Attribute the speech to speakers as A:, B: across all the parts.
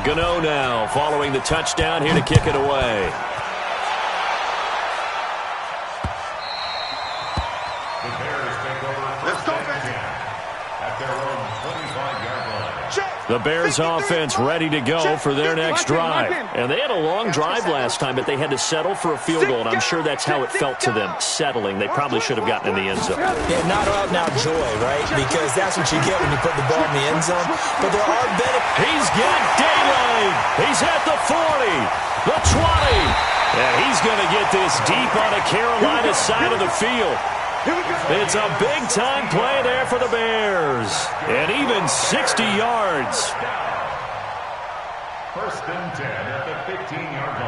A: Gano now following the touchdown here to kick it away.
B: The Bears take over first and 10 at their own 25-yard line.
A: The Bears offense ready to go for their next drive. And they had a long drive last time, but they had to settle for a field goal, and I'm sure that's how it felt to them, settling. They probably should have gotten in the end zone.
C: Yeah, not out-and-out joy, right? Because that's what you get when you put the ball in the end zone. But there are benefits.
A: He's got daylight. He's at the 40, the 20. And he's going to get this deep on the Carolina side of the field. It's a big-time play there for the Bears. And even 60 yards.
B: First and 10 at the 15-yard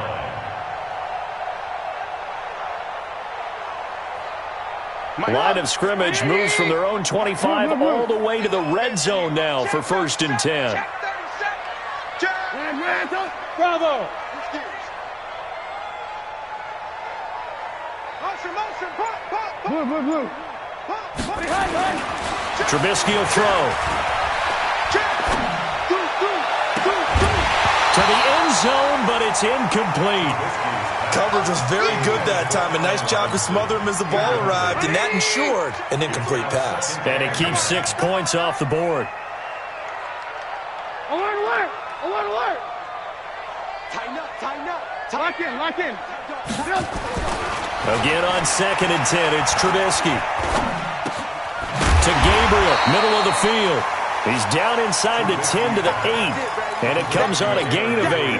B: line.
A: Line of scrimmage moves from their own 25 all the way to the red zone now for first and 10.
D: Bravo. Blue.
A: Trubisky will throw. To the end zone, but it's incomplete.
C: Coverage was very good that time. A nice job to smother him as the ball arrived, and that ensured an incomplete pass.
A: And it keeps 6 points off the board.
D: Alert! Tighten up. Lock in.
A: Again on second and 10, it's Trubisky. To Gabriel, middle of the field. He's down inside the 10 to the 8. And it comes on a gain of 8.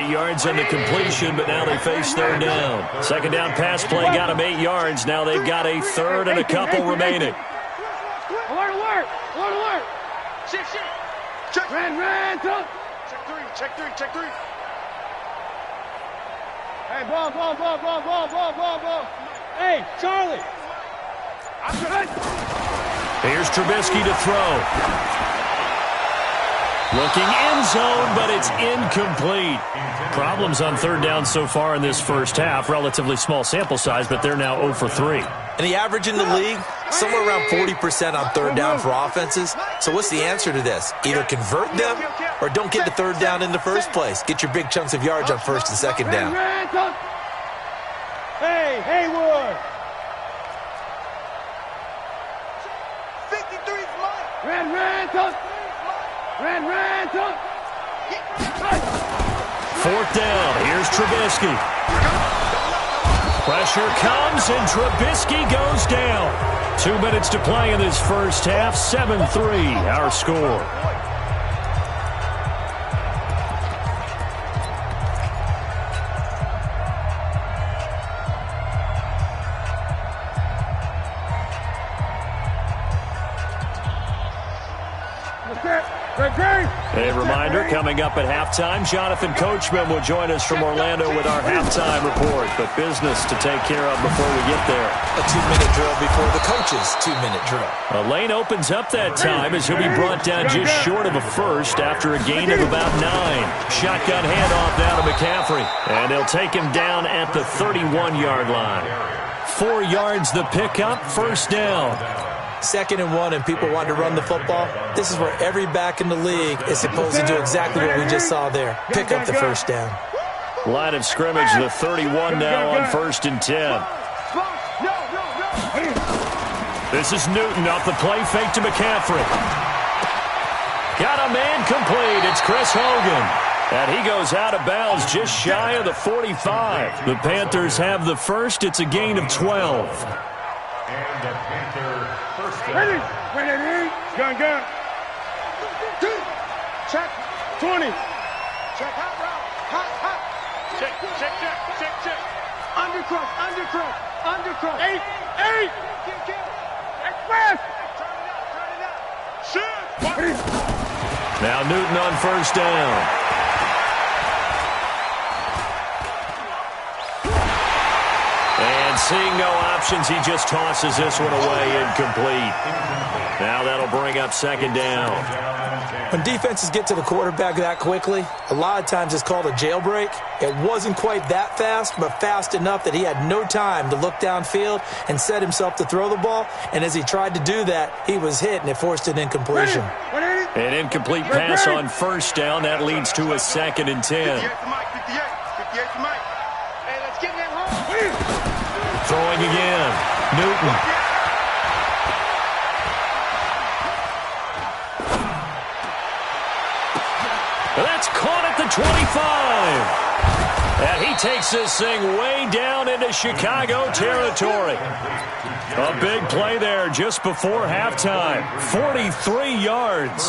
A: 8 yards on the completion, but now they face third down. Second down pass play got them 8 yards. Now they've got a third and a couple remaining.
D: Alert! Shit. Ran. Check three. Hey, ball. Hey, Charlie.
A: Here's Trubisky to throw. Looking end zone, but it's incomplete. Problems on third down so far in this first half. Relatively small sample size, but they're now 0 for 3.
C: And the average in the league, somewhere around 40% on third down for offenses. So what's the answer to this? Either convert them or don't get the third down in the first place. Get your big chunks of yards on first and second down.
D: Hey, Haywood.
E: 53's mine.
D: Ran.
A: Fourth down. Here's Trubisky. Pressure comes, and Trubisky goes down. 2 minutes to play in this first half. 7-3, our score. A reminder, coming up at halftime, Jonathan Coachman will join us from Orlando with our halftime report. But business to take care of before we get there.
C: A 2-minute drill before the coach's 2-minute drill.
A: A lane opens up that time as he'll be brought down just short of a first after a gain of about 9. Shotgun handoff now to McCaffrey. And they'll take him down at the 31-yard line. 4 yards the pickup, first down.
C: 2nd and 1 and people want to run the football. This is where every back in the league is supposed to do exactly what we just saw there. Pick up the first down.
A: Line of scrimmage, the 31 now on first and 10. This is Newton off the play fake to McCaffrey. Got a man complete. It's Chris Hogan. And he goes out of bounds just shy of the 45. The Panthers have the first. It's a gain of 12.
B: And the Panther first down.
D: Ready. Gun. Check. 20.
E: Check hot route. Hot.
D: Check. Undercross. 8. Express.
E: Turn it up. Shoot.
A: Now Newton on first down. And seeing no options, he just tosses this one away incomplete. Now that'll bring up second down.
C: When defenses get to the quarterback that quickly, a lot of times it's called a jailbreak. It wasn't quite that fast, but fast enough that he had no time to look downfield and set himself to throw the ball. And as he tried to do that, he was hit, and it forced an incompletion.
A: An incomplete pass on first down. That leads to a 2nd and 10. Throwing again. Newton. That's caught at the 25. And he takes this thing way down into Chicago territory. A big play there just before halftime. 43 yards.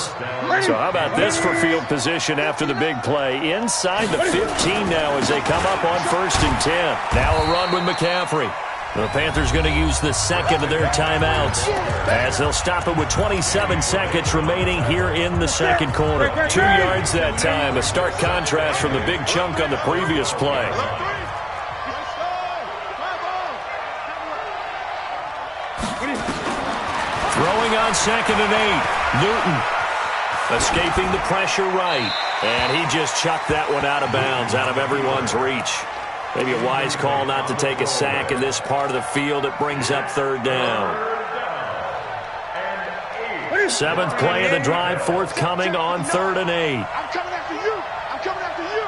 A: So how about this for field position after the big play? Inside the 15 now as they come up on 1st and 10. Now a run with McCaffrey. The Panthers going to use the second of their timeouts as they'll stop it with 27 seconds remaining here in the second quarter. 2 yards that time, a stark contrast from the big chunk on the previous play. Throwing on 2nd and 8. Newton escaping the pressure right. And he just chucked that one out of bounds, out of everyone's reach. Maybe a wise call not to take a sack in this part of the field. It brings up 3rd down. 7th play of the drive, forthcoming on 3rd and 8.
E: I'm coming after you. I'm coming after you.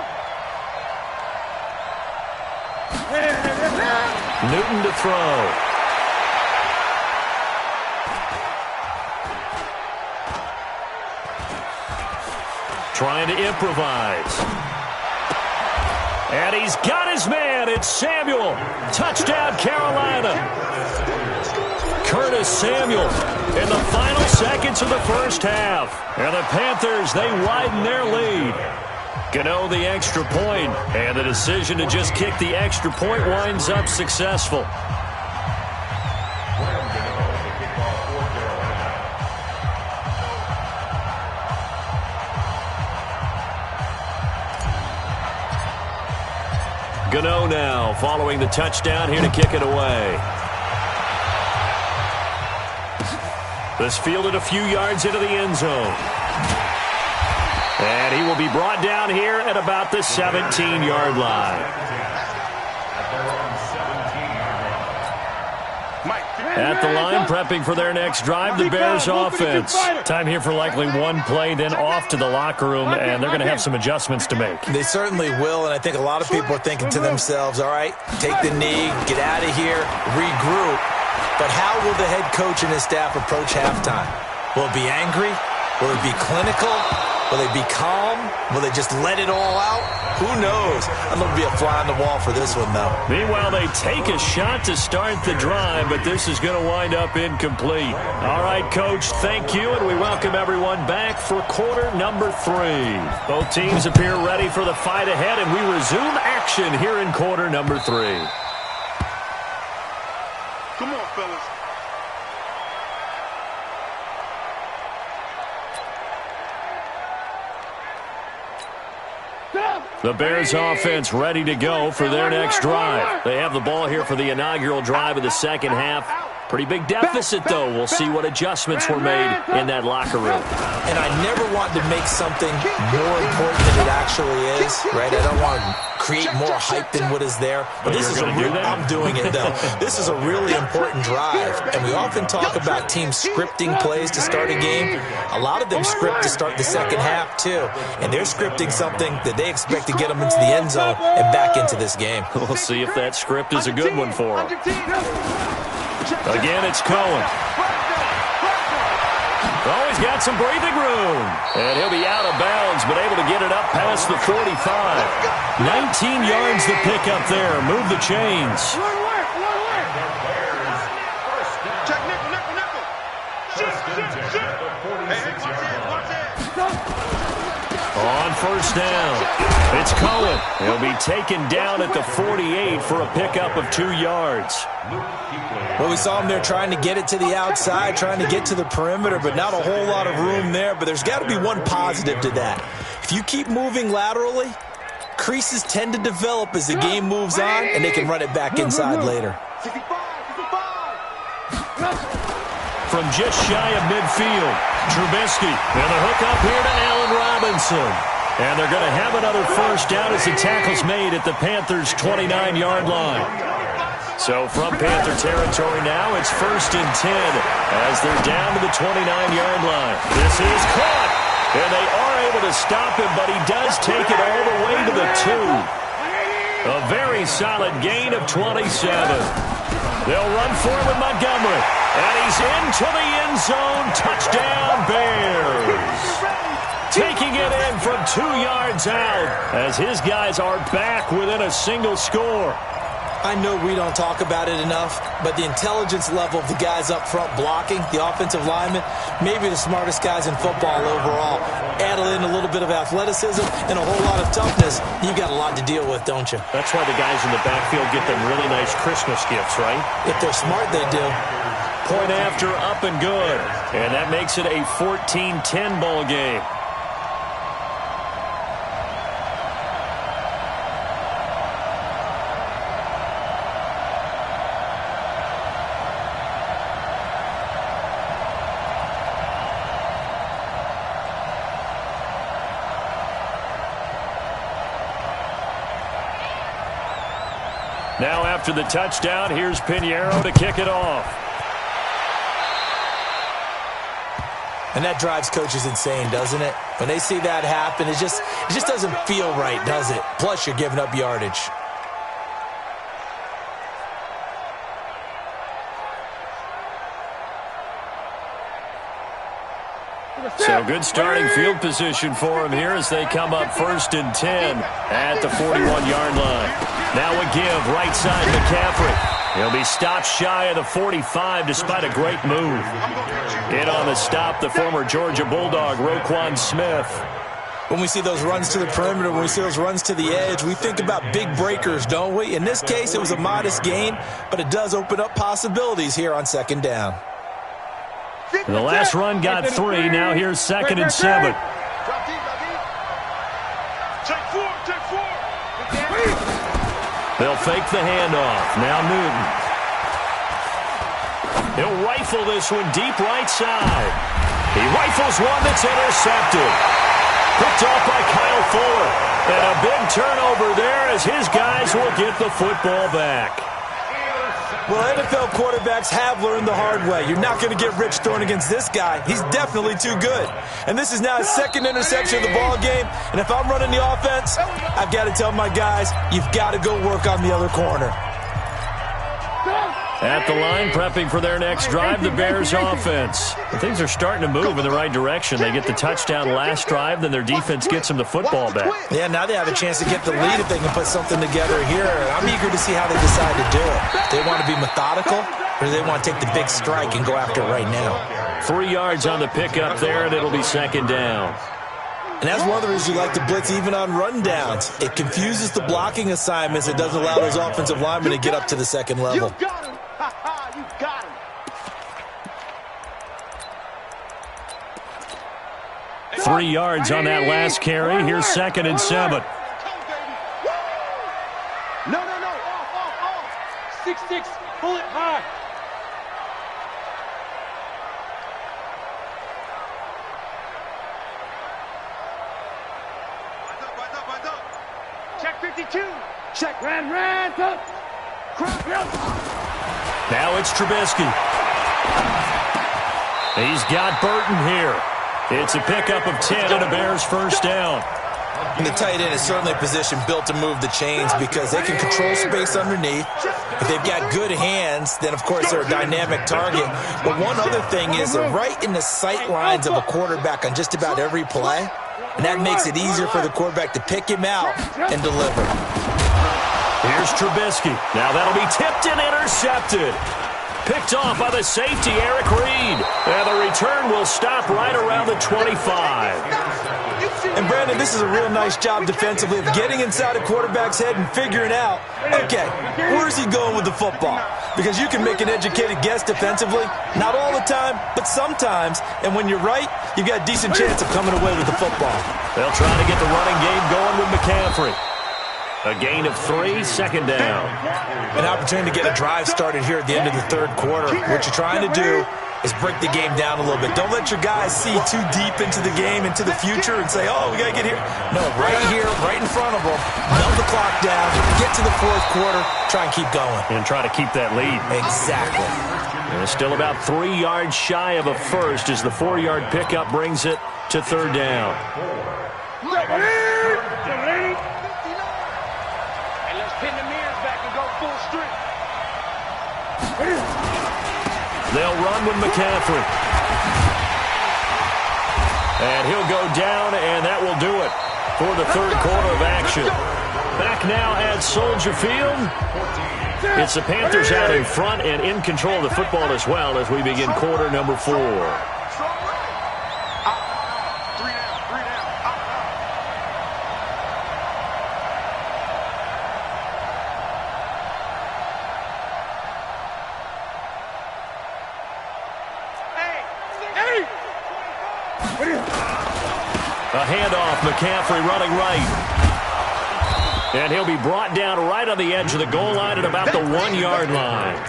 A: Newton to throw. Trying to improvise. And he's got his man. It's Samuel. Touchdown, Carolina. Curtis Samuel in the final seconds of the first half. And the Panthers, they widen their lead. Gano the extra point, and the decision to just kick the extra point winds up successful. Gano now following the touchdown here to kick it away. This fielded a few yards into the end zone. And he will be brought down here at about the 17-yard line. At the line, prepping for their next drive, the Bears offense. Time here for likely one play, then off to the locker room, and they're going to have some adjustments to make.
C: They certainly will, and I think a lot of people are thinking to themselves, all right, take the knee, get out of here, regroup. But how will the head coach and his staff approach halftime? Will it be angry? Will it be clinical? Will they be calm? Will they just let it all out? Who knows? I'm going to be a fly on the wall for this one, though.
A: Meanwhile, they take a shot to start the drive, but this is going to wind up incomplete. All right, Coach, thank you, and we welcome everyone back for quarter number 3. Both teams appear ready for the fight ahead, and we resume action here in quarter number 3.
E: Come on, fellas.
A: The Bears offense ready to go for their next drive. They have the ball here for the inaugural drive of the second half. Pretty big deficit, though. We'll see what adjustments were made in that locker room.
C: And I never want to make something more important than it actually is, right? I don't want to create more hype than what is there. But this is a real, I'm doing it, though. This is a really important drive. And we often talk about teams scripting plays to start a game. A lot of them script to start the second half, too. And they're scripting something that they expect to get them into the end zone and back into this game.
A: We'll see if that script is a good one for them. Again, it's Cohen. Oh, he's got some breathing room. And he'll be out of bounds, but able to get it up past the 45. 19 yards to pick up there. Move the chains. On first down, it's Cohen. He'll be taken down at the 48 for a pickup of 2 yards.
C: Well, we saw him there trying to get it to the outside, trying to get to the perimeter, but not a whole lot of room there. But there's got to be one positive to that. If you keep moving laterally, creases tend to develop as the game moves on, and they can run it back inside later.
A: From just shy of midfield, Trubisky, and the hook up here to Allen Robinson. And they're going to have another first down as the tackle's made at the Panthers' 29-yard line. So from Panther territory now, it's 1st and 10 as they're down to the 29-yard line. This is caught. And they are able to stop him, but he does take it all the way to the 2. A very solid gain of 27. They'll run for it with Montgomery. And he's into the end zone. Touchdown, Bears. Taking it in from 2 yards out as his guys are back within a single score.
C: I know we don't talk about it enough, but the intelligence level of the guys up front blocking, the offensive linemen, maybe the smartest guys in football overall. Add in a little bit of athleticism and a whole lot of toughness. You've got a lot to deal with, don't you?
A: That's why the guys in the backfield get them really nice Christmas gifts, right?
C: If they're smart, they do.
A: Point after, up and good. And that makes it a 14-10 ball game. Now after the touchdown, here's Pinheiro to kick it off.
C: And that drives coaches insane, doesn't it? When they see that happen, it just doesn't feel right, does it? Plus, you're giving up yardage.
A: So good starting field position for him here as they come up 1st and 10 at the 41-yard line. Now a give, right side McCaffrey. He'll be stopped shy of the 45 despite a great move. In on the stop, the former Georgia Bulldog, Roquan Smith.
C: When we see those runs to the perimeter, when we see those runs to the edge, we think about big breakers, don't we? In this case, it was a modest gain, but it does open up possibilities here on 2nd down.
A: The last run got 3. Now here's 2nd and 7. They'll fake the handoff. Now Newton. He'll rifle this one deep right side. He rifles one that's intercepted. Picked off by Kyle Fuller. And a big turnover there as his guys will get the football back.
C: Well, NFL quarterbacks have learned the hard way. You're not going to get rich throwing against this guy. He's definitely too good. And this is now his 2nd interception of the ball game. And if I'm running the offense, I've got to tell my guys, you've got to go work on the other corner.
A: At the line, prepping for their next drive, the Bears offense. And things are starting to move in the right direction. They get the touchdown last drive, then their defense gets them the football back.
C: Yeah, now they have a chance to get the lead if they can put something together here. I'm eager to see how they decide to do it. They want to be methodical, or do they want to take the big strike and go after it right now?
A: 3 yards on the pickup there, and it'll be 2nd down.
C: And that's one of the reasons you like to blitz even on rundowns. It confuses the blocking assignments. It doesn't allow those offensive linemen to get up to the 2nd level.
E: You got him. You got him.
A: Three yards on that last carry. Here's 2nd and 7.
E: No. Off.
D: 6-6. Pull it high.
E: Check 52.
D: Check. Ran. Up.
A: Now it's Trubisky. He's got Burton here. It's a pickup of 10 and a Bears 1st down.
C: And the tight end is certainly a position built to move the chains because they can control space underneath. If they've got good hands, then of course they're a dynamic target. But one other thing is they're right in the sight lines of a quarterback on just about every play. And that makes it easier for the quarterback to pick him out and deliver.
A: Here's Trubisky. Now that'll be tipped and intercepted. Picked off by the safety, Eric Reed. And the return will stop right around the 25.
C: And Brandon, this is a real nice job defensively of getting inside a quarterback's head and figuring out, okay, where's he going with the football? Because you can make an educated guess defensively, not all the time, but sometimes. And when you're right, you've got a decent chance of coming away with the football.
A: They'll try to get the running game going with McCaffrey. A gain of 3, 2nd down.
C: An opportunity to get a drive started here at the end of the 3rd quarter. What you're trying to do is break the game down a little bit. Don't let your guys see too deep into the game, into the future, and say, oh, we got to get here. No, right here, right in front of them. Melt the clock down, get to the 4th quarter, try and keep going.
A: And try to keep that lead.
C: Exactly.
A: And still about 3 yards shy of a first as the 4-yard pickup brings it to third down.
E: And let's pin the mirrors back and go full strength.
A: They'll run with McCaffrey. And he'll go down, and that will do it for the third quarter of action. Back now at Soldier Field. It's the Panthers out in front and in control of the football as well as we begin quarter number 4. A handoff, McCaffrey running right. And he'll be brought down right on the edge of the goal line at about the 1-yard line.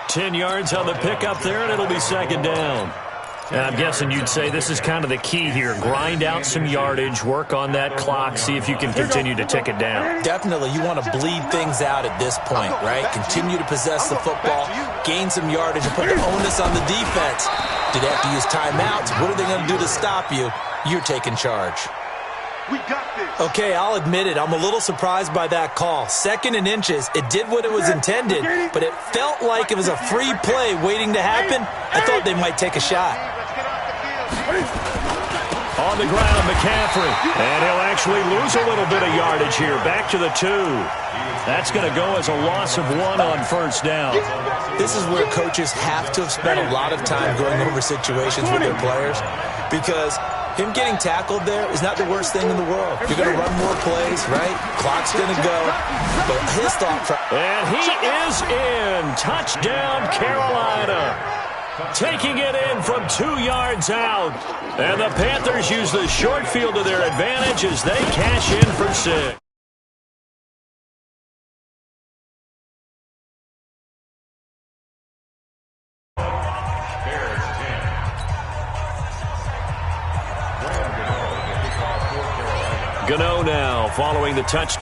A: 10 yards on the pickup there, and it'll be second down. And I'm guessing you'd say this is kind of the key here. Grind out some yardage, work on that clock, see if you can continue to tick it down.
C: Definitely, you want to bleed things out at this point, right? Continue to possess the football, gain some yardage, and put the onus on the defense. Do they have to use timeouts? What are they going to do to stop you? You're taking charge.
E: We got this.
C: Okay, I'll admit it. I'm a little surprised by that call. 2nd and inches. It did what it was intended, but it felt like it was a free play waiting to happen. I thought they might take a shot.
A: On the ground, McCaffrey. And he'll actually lose a little bit of yardage here. Back to the 2. That's going to go as a loss of 1 on first down.
C: This is where coaches have to have spent a lot of time going over situations with their players, because him getting tackled there is not the worst thing in the world. You're going to run more plays, right? Clock's going to go. But his thought...
A: And he is in. Touchdown, Carolina. Taking it in from 2 yards out. And the Panthers use the short field to their advantage as they cash in for 6. Gano now following the touchdown.